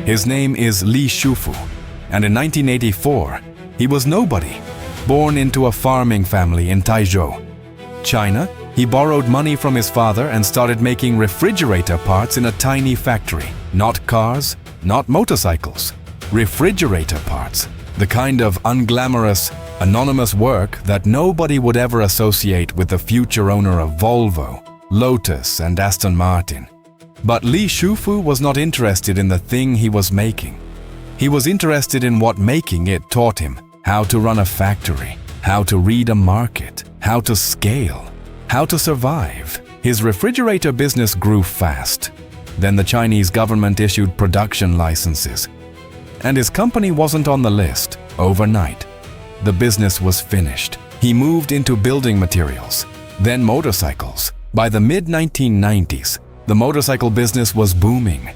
His name is Li Shufu, and in 1984, he was nobody. Born into a farming family in Taizhou, China, he borrowed money from his father and started making refrigerator parts in a tiny factory. Not cars, not motorcycles. Refrigerator parts. The kind of unglamorous, anonymous work that nobody would ever associate with the future owner of Volvo, Lotus, and Aston Martin. But Li Shufu was not interested in the thing he was making. He was interested in what making it taught him: how to run a factory, how to read a market, how to scale, how to survive. His refrigerator business grew fast. Then the Chinese government issued production licenses, and his company wasn't on the list. Overnight, the business was finished. He moved into building materials, then motorcycles. By the mid-1990s, the motorcycle business was booming.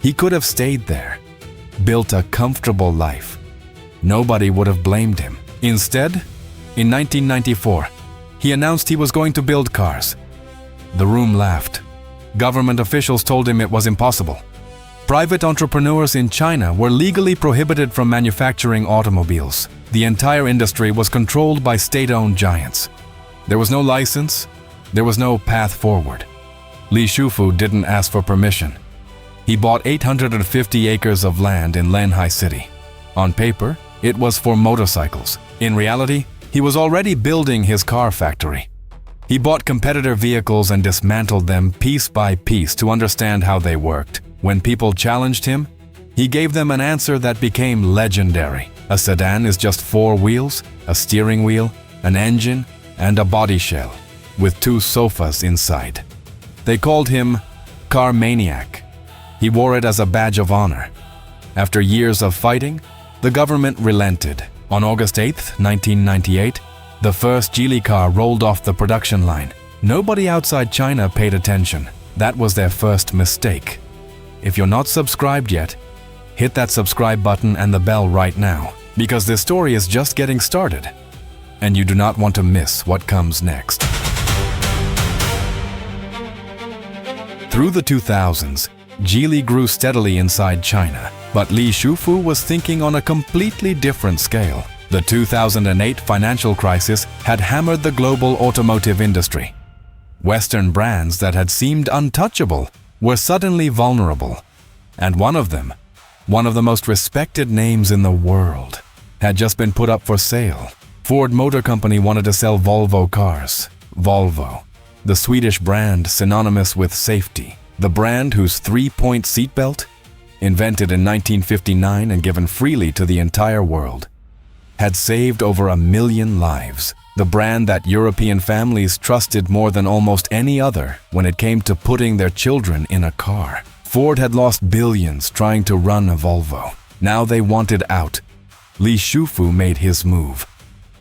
He could have stayed there, built a comfortable life. Nobody would have blamed him. Instead, in 1994, he announced he was going to build cars. The room laughed. Government officials told him it was impossible. Private entrepreneurs in China were legally prohibited from manufacturing automobiles. The entire industry was controlled by state-owned giants. There was no license. There was no path forward. Li Shufu didn't ask for permission. He bought 850 acres of land in Lanhai City. On paper, it was for motorcycles. In reality, he was already building his car factory. He bought competitor vehicles and dismantled them piece by piece to understand how they worked. When people challenged him, he gave them an answer that became legendary. A sedan is just 4 wheels, a steering wheel, an engine, and a body shell, with 2 sofas inside. They called him Car Maniac. He wore it as a badge of honor. After years of fighting, the government relented. On August 8, 1998, the first Geely car rolled off the production line. Nobody outside China paid attention. That was their first mistake. If you're not subscribed yet, hit that subscribe button and the bell right now, because this story is just getting started, and you do not want to miss what comes next. Through the 2000s, Geely grew steadily inside China, but Li Shufu was thinking on a completely different scale. The 2008 financial crisis had hammered the global automotive industry. Western brands that had seemed untouchable were suddenly vulnerable. And one of them, one of the most respected names in the world, had just been put up for sale. Ford Motor Company wanted to sell Volvo cars. Volvo, the Swedish brand synonymous with safety. The brand whose 3-point seatbelt, invented in 1959 and given freely to the entire world, had saved over 1 million lives. The brand that European families trusted more than almost any other when it came to putting their children in a car. Ford had lost billions trying to run a Volvo. Now they wanted out. Li Shufu made his move.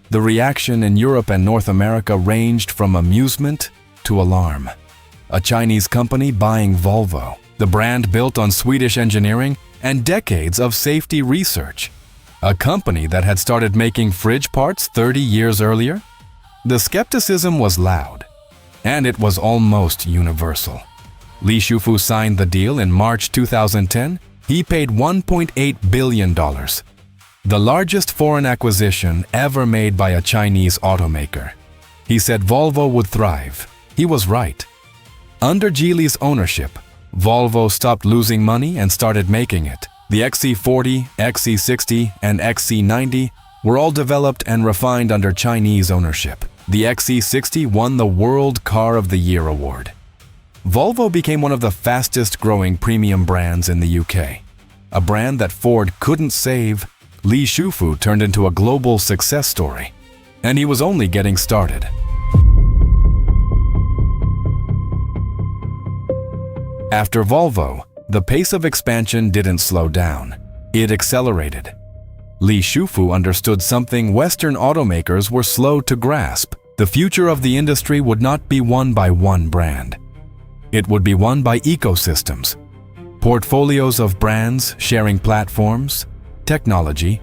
The reaction in Europe and North America ranged from amusement to alarm. A Chinese company buying Volvo, the brand built on Swedish engineering and decades of safety research. A company that had started making fridge parts 30 years earlier? The skepticism was loud, and it was almost universal. Li Shufu signed the deal in March 2010. He paid $1.8 billion, the largest foreign acquisition ever made by a Chinese automaker. He said Volvo would thrive. He was right. Under Geely's ownership, Volvo stopped losing money and started making it. The XC40, XC60, and XC90 were all developed and refined under Chinese ownership. The XC60 won the World Car of the Year award. Volvo became one of the fastest-growing premium brands in the UK. A brand that Ford couldn't save, Li Shufu turned into a global success story. And he was only getting started. After Volvo, the pace of expansion didn't slow down. It accelerated. Li Shufu understood something Western automakers were slow to grasp. The future of the industry would not be won by one brand. It would be won by ecosystems, portfolios of brands sharing platforms, technology,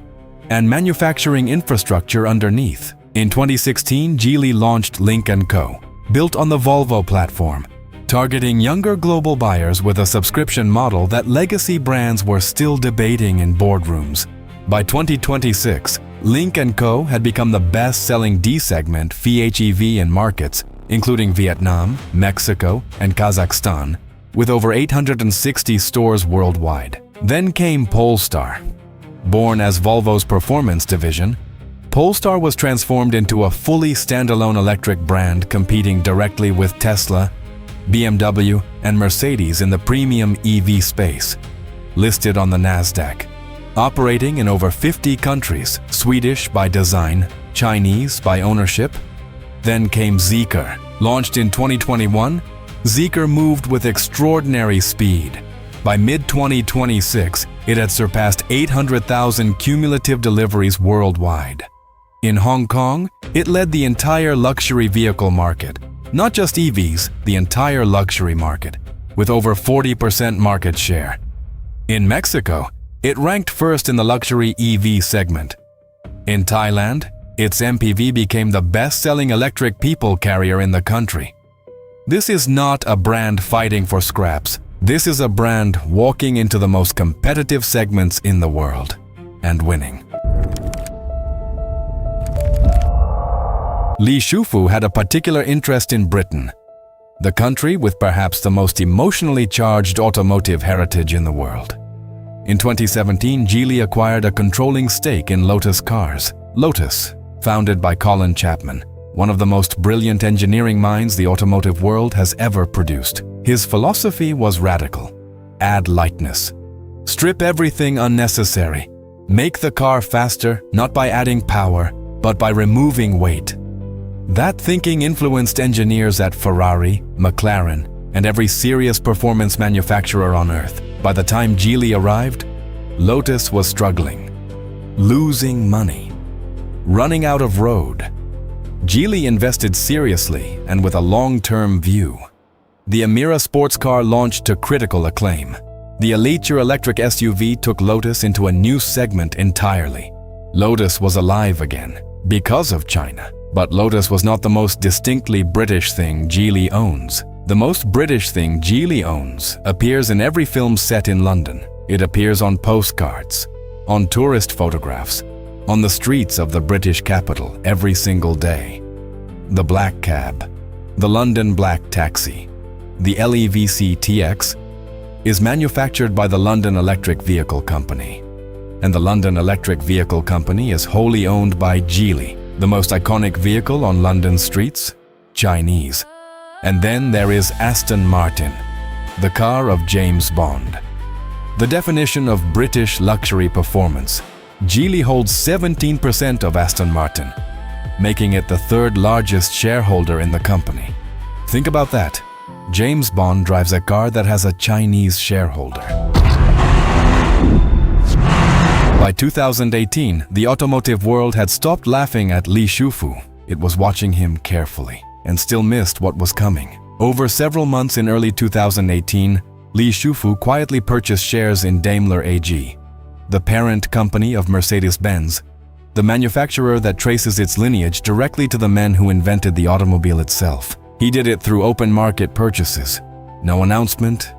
and manufacturing infrastructure underneath. In 2016, Geely launched Lynk & Co., built on the Volvo platform. targeting younger global buyers with a subscription model that legacy brands were still debating in boardrooms. By 2026, Lynk & Co. had become the best-selling D-segment PHEV in markets, including Vietnam, Mexico, and Kazakhstan, with over 860 stores worldwide. Then came Polestar. Born as Volvo's performance division, Polestar was transformed into a fully standalone electric brand competing directly with Tesla, BMW, and Mercedes in the premium EV space. Listed on the Nasdaq. Operating in over 50 countries, Swedish by design, Chinese by ownership. Then came Zeekr. Launched in 2021, Zeekr moved with extraordinary speed. By mid-2026, it had surpassed 800,000 cumulative deliveries worldwide. In Hong Kong, it led the entire luxury vehicle market, not just EVs, the entire luxury market, with over 40% market share. In Mexico, it ranked first in the luxury EV segment. In Thailand, its MPV became the best-selling electric people carrier in the country. This is not a brand fighting for scraps. This is a brand walking into the most competitive segments in the world and winning. Li Shufu had a particular interest in Britain, the country with perhaps the most emotionally charged automotive heritage in the world. In 2017, Geely acquired a controlling stake in Lotus Cars. Lotus, founded by Colin Chapman, one of the most brilliant engineering minds the automotive world has ever produced. His philosophy was radical. Add lightness. Strip everything unnecessary. Make the car faster, not by adding power, but by removing weight. That thinking influenced engineers at Ferrari, McLaren, and every serious performance manufacturer on Earth. By the time Geely arrived, Lotus was struggling, losing money, running out of road. Geely invested seriously and with a long-term view. The Emira sports car launched to critical acclaim. The Elite electric SUV took Lotus into a new segment entirely. Lotus was alive again because of China. But Lotus was not the most distinctly British thing Geely owns. The most British thing Geely owns appears in every film set in London. It appears on postcards, on tourist photographs, on the streets of the British capital every single day. The black cab, the London black taxi, the LEVC TX, is manufactured by the London Electric Vehicle Company. And the London Electric Vehicle Company is wholly owned by Geely. The most iconic vehicle on London streets? Chinese. And then there is Aston Martin, the car of James Bond. The definition of British luxury performance. Geely holds 17% of Aston Martin, making it the third largest shareholder in the company. Think about that. James Bond drives a car that has a Chinese shareholder. By 2018, the automotive world had stopped laughing at Li Shufu. It was watching him carefully and still missed what was coming. Over several months in early 2018, Li Shufu quietly purchased shares in Daimler AG, the parent company of Mercedes-Benz, the manufacturer that traces its lineage directly to the men who invented the automobile itself. He did it through open market purchases. No announcement,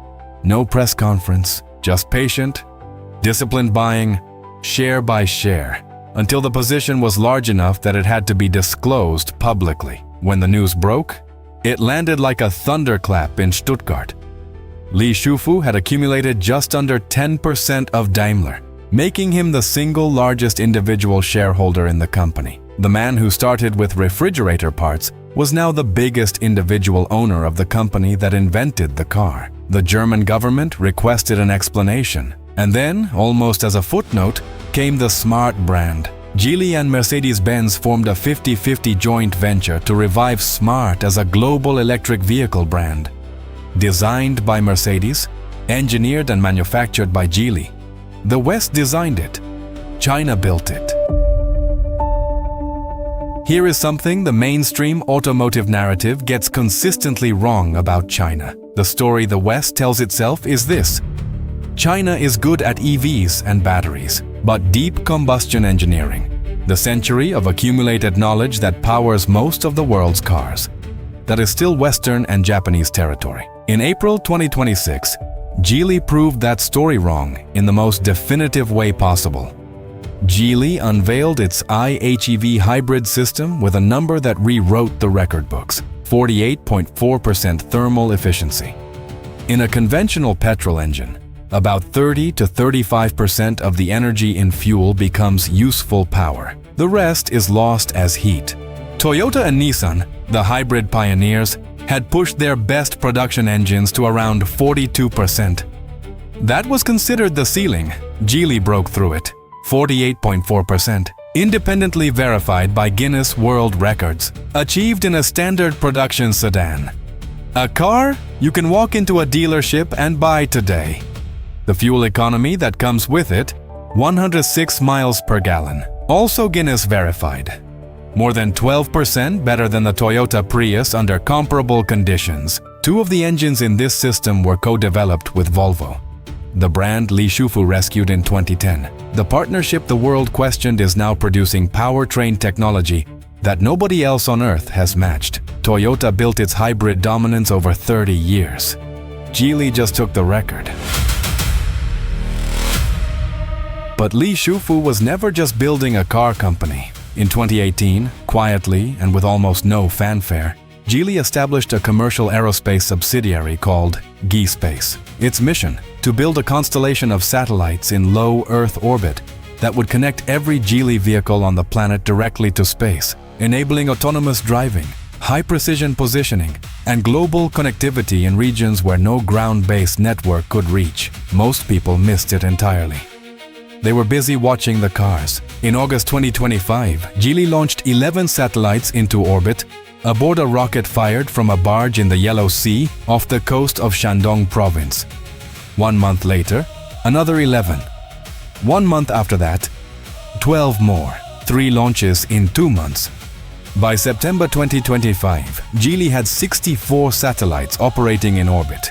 no press conference, just patient, disciplined buying, share by share, until the position was large enough that it had to be disclosed publicly. When the news broke, it landed like a thunderclap in Stuttgart. Li Shufu had accumulated just under 10% of Daimler, making him the single largest individual shareholder in the company. The man who started with refrigerator parts was now the biggest individual owner of the company that invented the car. The German government requested an explanation. And then, almost as a footnote, came the Smart brand. Geely and Mercedes-Benz formed a 50-50 joint venture to revive Smart as a global electric vehicle brand. Designed by Mercedes, engineered and manufactured by Geely. The West designed it. China built it. Here is something the mainstream automotive narrative gets consistently wrong about China. The story the West tells itself is this: China is good at EVs and batteries, but deep combustion engineering, the century of accumulated knowledge that powers most of the world's cars, that is still Western and Japanese territory. In April 2026, Geely proved that story wrong in the most definitive way possible. Geely unveiled its IHEV hybrid system with a number that rewrote the record books: 48.4% thermal efficiency. In a conventional petrol engine, about 30 to 35% of the energy in fuel becomes useful power. The rest is lost as heat. Toyota and Nissan, the hybrid pioneers, had pushed their best production engines to around 42%. That was considered the ceiling. Geely broke through it, 48.4%, independently verified by Guinness World Records, achieved in a standard production sedan. A car you can walk into a dealership and buy today. The fuel economy that comes with it, 106 miles per gallon, also Guinness verified. More than 12% better than the Toyota Prius under comparable conditions. Two of the engines in this system were co-developed with Volvo. The brand Li Shufu rescued in 2010. The partnership the world questioned is now producing powertrain technology that nobody else on Earth has matched. Toyota built its hybrid dominance over 30 years. Geely just took the record. But Li Shufu was never just building a car company. In 2018, quietly and with almost no fanfare, Geely established a commercial aerospace subsidiary called Gi Space. Its mission: to build a constellation of satellites in low Earth orbit that would connect every Geely vehicle on the planet directly to space, enabling autonomous driving, high-precision positioning, and global connectivity in regions where no ground-based network could reach. Most people missed it entirely. They were busy watching the cars. In August 2025, Geely launched 11 satellites into orbit aboard a rocket fired from a barge in the Yellow Sea off the coast of Shandong province. 1 month later, another 11. 1 month after that, 12 more. 3 launches in 2 months. By September 2025, Geely had 64 satellites operating in orbit,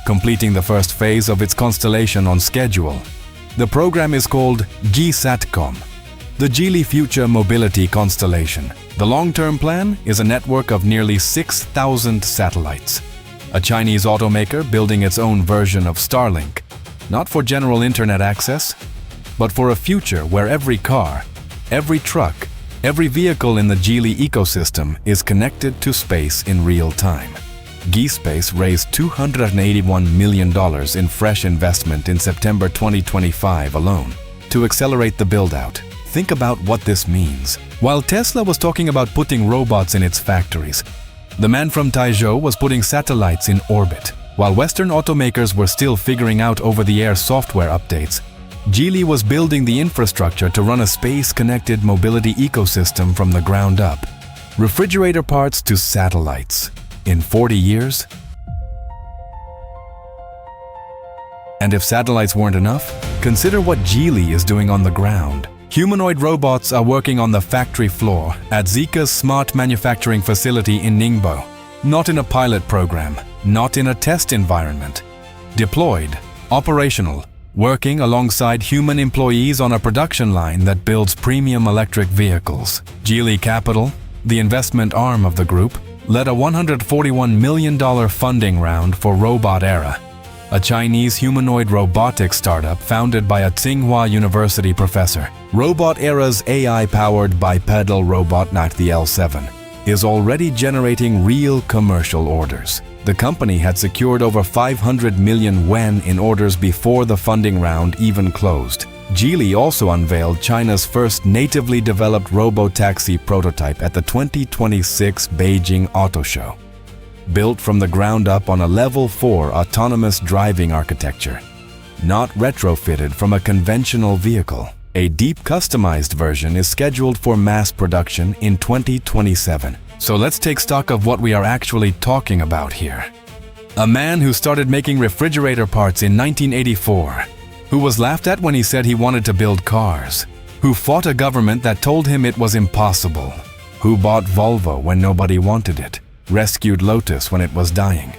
completing the first phase of its constellation on schedule. The program is called G-SATCOM, the Geely Future Mobility Constellation. The long-term plan is a network of nearly 6,000 satellites. A Chinese automaker building its own version of Starlink, not for general internet access, but for a future where every car, every truck, every vehicle in the Geely ecosystem is connected to space in real time. Gi Space raised $281 million in fresh investment in September 2025 alone to accelerate the build-out. Think about what this means. While Tesla was talking about putting robots in its factories, the man from Taizhou was putting satellites in orbit. While Western automakers were still figuring out over-the-air software updates, Geely was building the infrastructure to run a space-connected mobility ecosystem from the ground up. Refrigerator parts to satellites. In 40 years? And if satellites weren't enough, consider what Geely is doing on the ground. Humanoid robots are working on the factory floor at Zeekr's smart manufacturing facility in Ningbo. Not in a pilot program, not in a test environment. Deployed, operational, working alongside human employees on a production line that builds premium electric vehicles. Geely Capital, the investment arm of the group, led a $141 million funding round for Robot Era, a Chinese humanoid robotics startup founded by a Tsinghua University professor. Robot Era's AI-powered bipedal robot, knocked the L7, is already generating real commercial orders. The company had secured over 500 million yuan in orders before the funding round even closed. Geely also unveiled China's first natively developed robo-taxi prototype at the 2026 Beijing Auto Show. Built from the ground up on a Level 4 autonomous driving architecture, not retrofitted from a conventional vehicle. A deep customized version is scheduled for mass production in 2027. So let's take stock of what we are actually talking about here. A man who started making refrigerator parts in 1984, who was laughed at when he said he wanted to build cars, who fought a government that told him it was impossible, who bought Volvo when nobody wanted it, rescued Lotus when it was dying,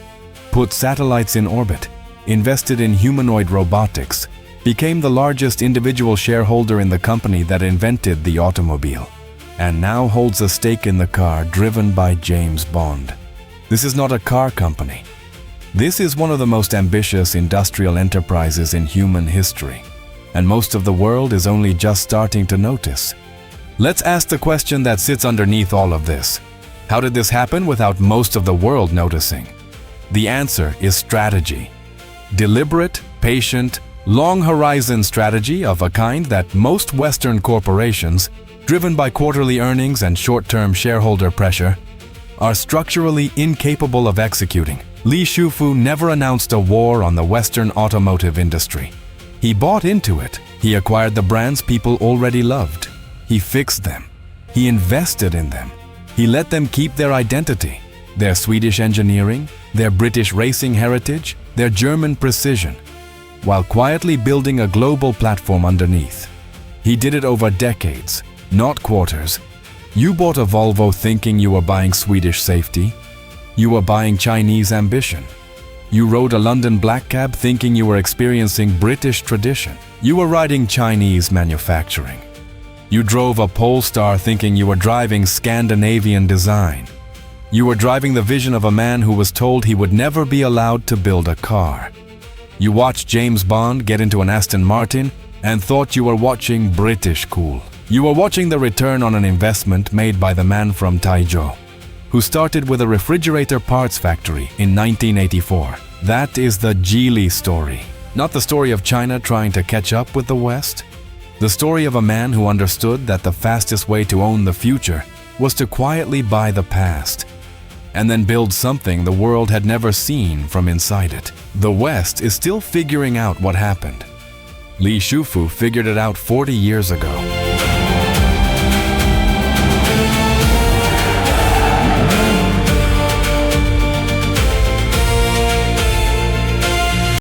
put satellites in orbit, invested in humanoid robotics, became the largest individual shareholder in the company that invented the automobile, and now holds a stake in the car driven by James Bond. This is not a car company. This is one of the most ambitious industrial enterprises in human history, and most of the world is only just starting to notice. Let's ask the question that sits underneath all of this. How did this happen without most of the world noticing? The answer is strategy. Deliberate, patient, long-horizon strategy of a kind that most Western corporations, driven by quarterly earnings and short-term shareholder pressure, are structurally incapable of executing. Li Shufu never announced a war on the Western automotive industry. He bought into it. He acquired the brands people already loved. He fixed them. He invested in them. He let them keep their identity, their Swedish engineering, their British racing heritage, their German precision, while quietly building a global platform underneath. He did it over decades, not quarters. You bought a Volvo thinking you were buying Swedish safety. You were buying Chinese ambition. You rode a London black cab thinking you were experiencing British tradition. You were riding Chinese manufacturing. You drove a Polestar thinking you were driving Scandinavian design. You were driving the vision of a man who was told he would never be allowed to build a car. You watched James Bond get into an Aston Martin and thought you were watching British cool. You were watching the return on an investment made by the man from Taizhou, who started with a refrigerator parts factory in 1984. That is the Geely story, not the story of China trying to catch up with the West. The story of a man who understood that the fastest way to own the future was to quietly buy the past, and then build something the world had never seen from inside it. The West is still figuring out what happened. Li Shufu figured it out 40 years ago.